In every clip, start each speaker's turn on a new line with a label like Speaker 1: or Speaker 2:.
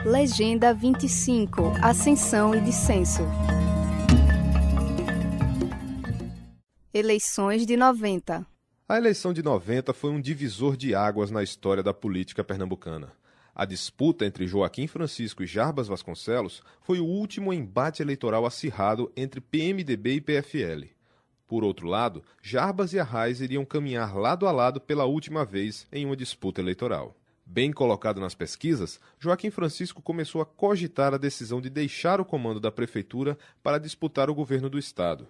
Speaker 1: Legenda 25, Ascensão e Descenso. Eleições de 90.
Speaker 2: A eleição de 90 foi um divisor de águas na história da política pernambucana. A disputa entre Joaquim Francisco e Jarbas Vasconcelos foi o último embate eleitoral acirrado entre PMDB e PFL. Por outro lado, Jarbas e Arraes iriam caminhar lado a lado pela última vez em uma disputa eleitoral. Bem colocado nas pesquisas, Joaquim Francisco começou a cogitar a decisão de deixar o comando da prefeitura para disputar o governo do estado.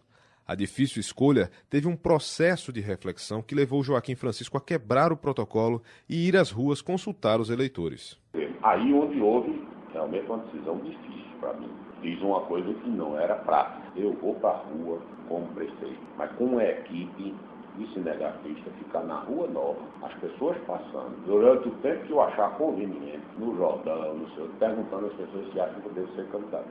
Speaker 2: A difícil escolha teve um processo de reflexão que levou Joaquim Francisco a quebrar o protocolo e ir às ruas consultar os eleitores.
Speaker 3: Aí onde houve realmente uma decisão difícil para mim. Fiz uma coisa que não era prática. Eu vou para a rua como prefeito, mas com uma equipe de cinegrafista, ficar na Rua Nova, as pessoas passando, durante o tempo que eu achar conveniente, no Jordão, no seu, perguntando às pessoas se acham que eu devo ser candidato.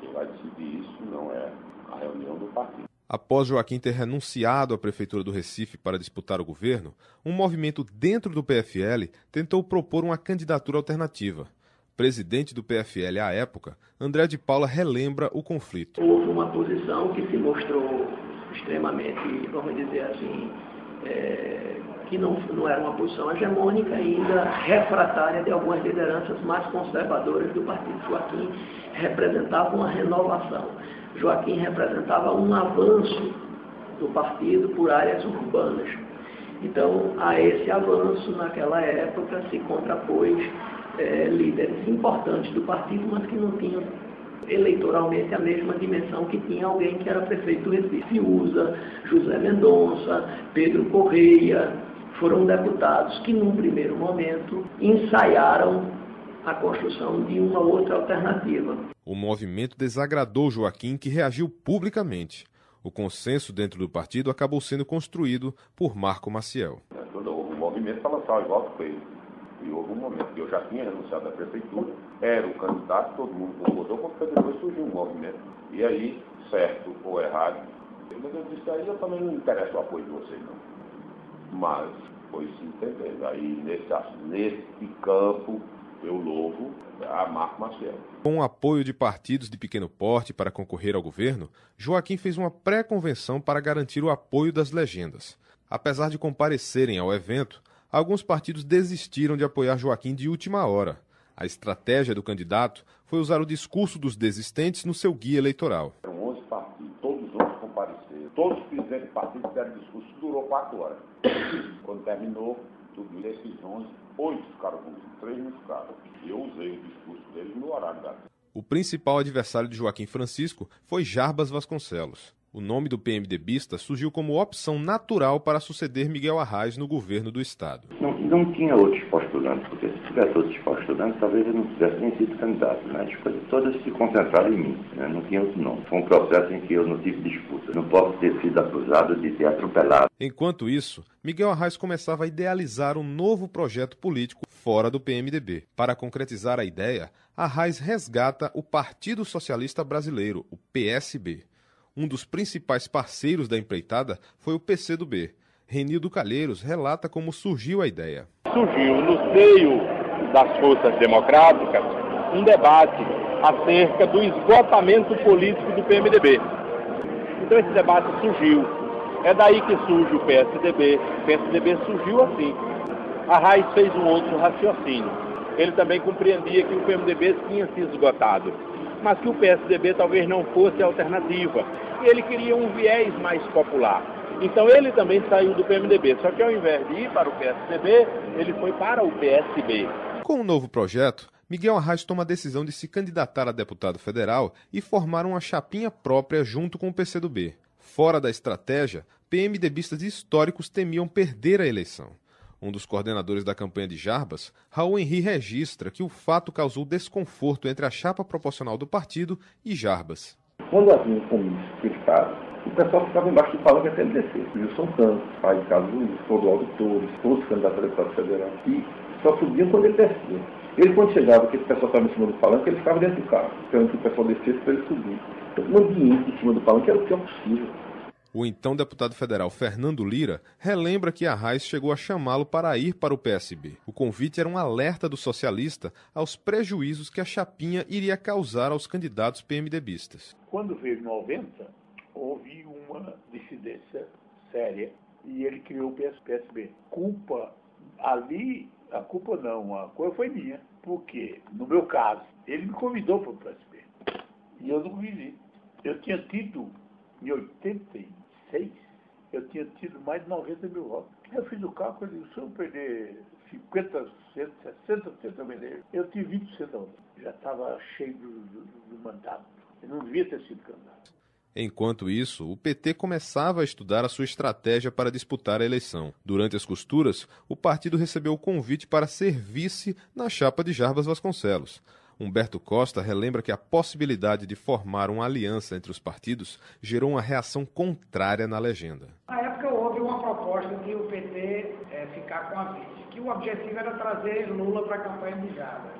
Speaker 3: Quem vai decidir isso não é a reunião do partido.
Speaker 2: Após Joaquim ter renunciado à Prefeitura do Recife para disputar o governo, um movimento dentro do PFL tentou propor uma candidatura alternativa. Presidente do PFL à época, André de Paula relembra o conflito.
Speaker 4: Houve uma posição que se mostrou extremamente, vamos dizer assim, que não era uma posição hegemônica, ainda refratária de algumas lideranças mais conservadoras do partido. Joaquim representava uma renovação. Joaquim representava um avanço do partido por áreas urbanas. Então, a esse avanço, naquela época, se contrapôs líderes importantes do partido, mas que não tinham eleitoralmente a mesma dimensão que tinha alguém que era prefeito do Recife. Fiuza, José Mendonça, Pedro Correia, foram deputados que, num primeiro momento, ensaiaram a construção de uma outra alternativa.
Speaker 2: O movimento desagradou Joaquim, que reagiu publicamente. O consenso dentro do partido acabou sendo construído por Marco Maciel.
Speaker 3: Quando houve um movimento para lançar o voto feio. E houve um momento que eu já tinha renunciado à prefeitura, era o candidato, todo mundo concordou, quando depois surgiu um movimento. E aí, certo ou errado, mas eu disse, aí eu também não interesso o apoio de vocês, não. Mas foi se entendendo. Aí, nesse campo, eu louvo a Marco Maciel.
Speaker 2: Com o apoio de partidos de pequeno porte para concorrer ao governo, Joaquim fez uma pré-convenção para garantir o apoio das legendas. Apesar de comparecerem ao evento, alguns partidos desistiram de apoiar Joaquim de última hora. A estratégia do candidato foi usar o discurso dos desistentes no seu guia eleitoral.
Speaker 3: Eram 11 partidos, todos os outros compareceram. Todos os presidentes de partidos fizeram discurso, durou 4 horas. Quando terminou, tudo desses 11, 8 ficaram comigo, 3 não ficaram. E eu usei o discurso deles no horário da...
Speaker 2: O principal adversário de Joaquim Francisco foi Jarbas Vasconcelos. O nome do PMDBista surgiu como opção natural para suceder Miguel Arraes no governo do estado.
Speaker 5: Não tinha outros postulantes, porque se tivesse outros postulantes, talvez eu não tivesse nem sido candidato. Né? As coisas todas se concentraram em mim, né? Não tinha outro nome. Foi um processo em que eu não tive disputa. Não posso ter sido acusado de ter atropelado.
Speaker 2: Enquanto isso, Miguel Arraes começava a idealizar um novo projeto político fora do PMDB. Para concretizar a ideia, Arraes resgata o Partido Socialista Brasileiro, o PSB. Um dos principais parceiros da empreitada foi o PCdoB. Renildo Calheiros relata como surgiu a ideia.
Speaker 6: Surgiu no seio das forças democráticas um debate acerca do esgotamento político do PMDB. Então esse debate surgiu. É daí que surge o PSDB. O PSDB surgiu assim. Arraes fez um outro raciocínio. Ele também compreendia que o PMDB tinha se esgotado, mas que o PSDB talvez não fosse a alternativa. E ele queria um viés mais popular. Então ele também saiu do PMDB, só que ao invés de ir para o PSDB, ele foi para o PSB.
Speaker 2: Com o novo projeto, Miguel Arraes toma a decisão de se candidatar a deputado federal e formar uma chapinha própria junto com o PCdoB. Fora da estratégia, PMDBistas históricos temiam perder a eleição. Um dos coordenadores da campanha de Jarbas, Raul Henri, registra que o fato causou desconforto entre a chapa proporcional do partido e Jarbas.
Speaker 7: Quando havia um comício criticado, o pessoal ficava embaixo do palanque até ele descer. Wilson Santos, pai de Carlos Luiz, Clodoaldo Torres, todos os candidatos a deputado federal. E só subiam quando ele descia. Ele, quando chegava, que esse pessoal estava em cima do palanque, ele ficava dentro do carro, esperando que o pessoal descesse para ele subir. Então, o ambiente em cima do palanque era o pior possível.
Speaker 2: O então deputado federal Fernando Lira relembra que Arraes chegou a chamá-lo para ir para o PSB. O convite era um alerta do socialista aos prejuízos que a chapinha iria causar aos candidatos PMDBistas.
Speaker 8: Quando veio em 90, houve uma dissidência séria e ele criou o PSB. A culpa não, a coisa foi minha, porque, no meu caso, ele me convidou para o PSB e eu não vivi. Eu tinha tido, em 86, eu tinha tido mais de 90 mil votos. Eu fiz o cálculo e disse, se eu perder 50%, 60% eu vender, eu tinha 20% da voto. Já estava cheio do mandato. Eu não devia ter sido candidato.
Speaker 2: Enquanto isso, o PT começava a estudar a sua estratégia para disputar a eleição. Durante as costuras, o partido recebeu o convite para ser vice na chapa de Jarbas Vasconcelos. Humberto Costa relembra que a possibilidade de formar uma aliança entre os partidos gerou uma reação contrária na legenda.
Speaker 9: Na época houve uma proposta de o PT ficar com a vice, que o objetivo era trazer Lula para a campanha de Jarbas.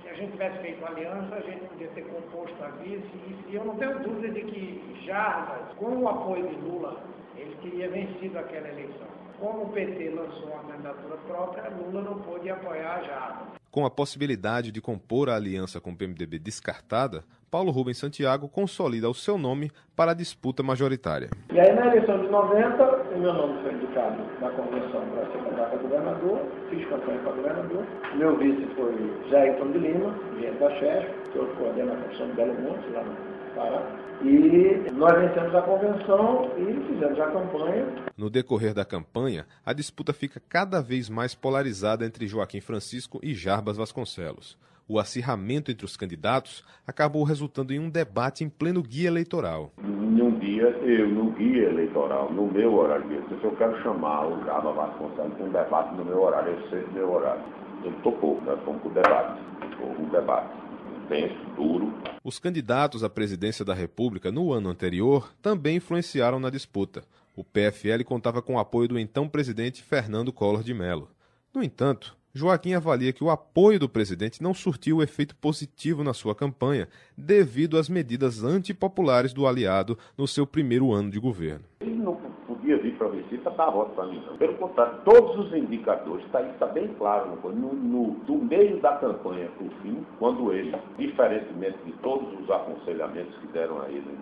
Speaker 9: Se a gente tivesse feito aliança, a gente podia ter composto a vice, e eu não tenho dúvida de que Jarbas, com o apoio de Lula, ele teria vencido aquela eleição. Como o PT lançou uma candidatura própria, Lula não pôde apoiar Jarbas.
Speaker 2: Com a possibilidade de compor a aliança com o PMDB descartada, Paulo Rubens Santiago consolida o seu nome para a disputa majoritária.
Speaker 4: E aí, na eleição de 90, o meu nome foi indicado na convenção para ser candidato a governador, fiz campanha para governador. Meu vice foi Jairton de Lima, engenheiro da Chesf, que eu coordeno a Comissão de Belo Monte, lá no Pará. E nós vencemos a convenção e fizemos a campanha.
Speaker 2: No decorrer da campanha, a disputa fica cada vez mais polarizada entre Joaquim Francisco e Jarbas Vasconcelos. O acirramento entre os candidatos acabou resultando em um debate em pleno guia eleitoral.
Speaker 3: Um dia, eu, no guia eleitoral, no meu horário, eu quero chamar o Jarbas Vasconcelos para um debate no meu horário, eu sei do meu horário. Ele topou, nós fomos para o debate. Houve um debate denso, duro.
Speaker 2: Os candidatos à presidência da República no ano anterior também influenciaram na disputa. O PFL contava com o apoio do então presidente Fernando Collor de Mello. No entanto, Joaquim avalia que o apoio do presidente não surtiu o efeito positivo na sua campanha, devido às medidas antipopulares do aliado no seu primeiro ano de governo.
Speaker 3: Ele não podia vir para Recife para dar voto para mim, não. Pelo contrário, todos os indicadores, está bem claro, do meio da campanha para o fim, quando ele, diferentemente de todos os aconselhamentos que deram a ele,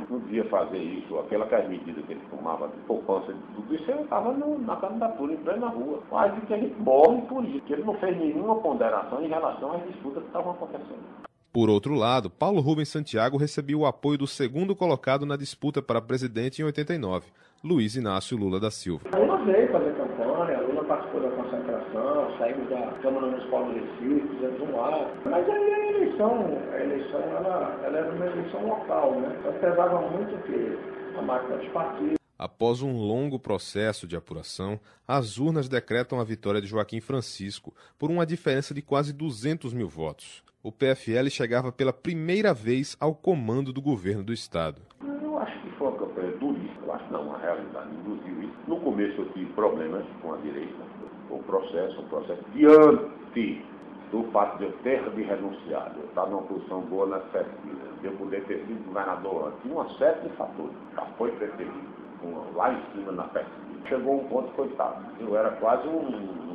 Speaker 3: não devia fazer isso, aquelas medidas que ele tomava de poupança, de tudo isso, ele estava na candidatura, em plena rua. Quase que a gente morre por isso, que ele não fez nenhuma ponderação em relação às disputas que estavam acontecendo.
Speaker 2: Por outro lado, Paulo Rubens Santiago recebeu o apoio do segundo colocado na disputa para presidente em 89, Luiz Inácio Lula da Silva.
Speaker 4: Lula veio fazer campanha, Lula participou da concentração, saímos da Câmara Municipal do Recife, fizemos um ato. Mas aí a eleição ela era uma eleição local, né? Então pesava muito que a máquina dos partidos.
Speaker 2: Após um longo processo de apuração, as urnas decretam a vitória de Joaquim Francisco por uma diferença de quase 200 mil votos. O PFL chegava pela primeira vez ao comando do governo do Estado.
Speaker 3: Eu acho que foi uma campanha duríssima. Eu acho que não, a realidade induziu isso. No começo eu tive problemas com a direita. Um processo diante do fato de eu ter renunciado. Eu estava numa posição boa na pesquisa. De eu poder ter sido governador. Tinha uma série de fatores. Já foi preferido. Lá em cima na pesquisa. Chegou um ponto, coitado. Eu era quase um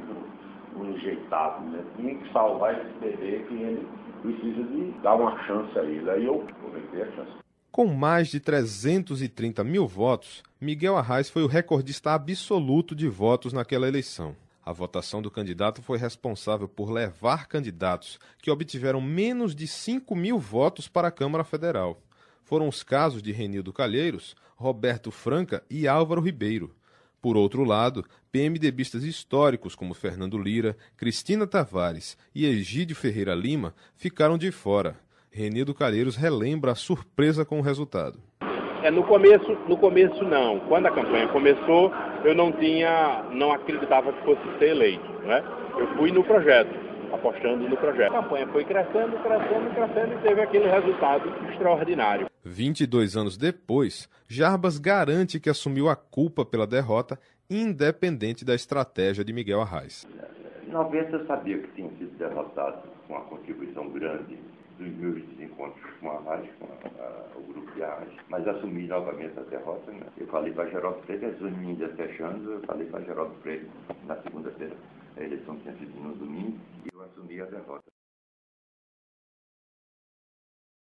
Speaker 3: enjeitado, né? Tinha que salvar esse bebê que ele precisa de dar uma chance a ele. Aí eu aproveitei a chance.
Speaker 2: Com mais de 330 mil votos, Miguel Arraes foi o recordista absoluto de votos naquela eleição. A votação do candidato foi responsável por levar candidatos que obtiveram menos de 5 mil votos para a Câmara Federal. Foram os casos de Renildo Calheiros, Roberto Franca e Álvaro Ribeiro. Por outro lado, PMDBistas históricos como Fernando Lira, Cristina Tavares e Egídio Ferreira Lima ficaram de fora. Renildo Calheiros relembra a surpresa com o resultado.
Speaker 6: No começo não. Quando a campanha começou, eu não acreditava que fosse ser eleito, né? Eu fui no projeto, apostando no projeto. A campanha foi crescendo e teve aquele resultado extraordinário.
Speaker 2: 22 anos depois, Jarbas garante que assumiu a culpa pela derrota, independente da estratégia de Miguel Arraes.
Speaker 5: Em 90 eu sabia que tinha sido derrotado com uma contribuição grande dos meus desencontros com a rádio, com o grupo de rádio, mas assumi novamente a derrota, né? Eu falei para Geraldo Freire, as urnas ia fechando, eu falei para Geraldo Freire na segunda-feira, a eleição tinha sido no domingo, e eu assumi a derrota.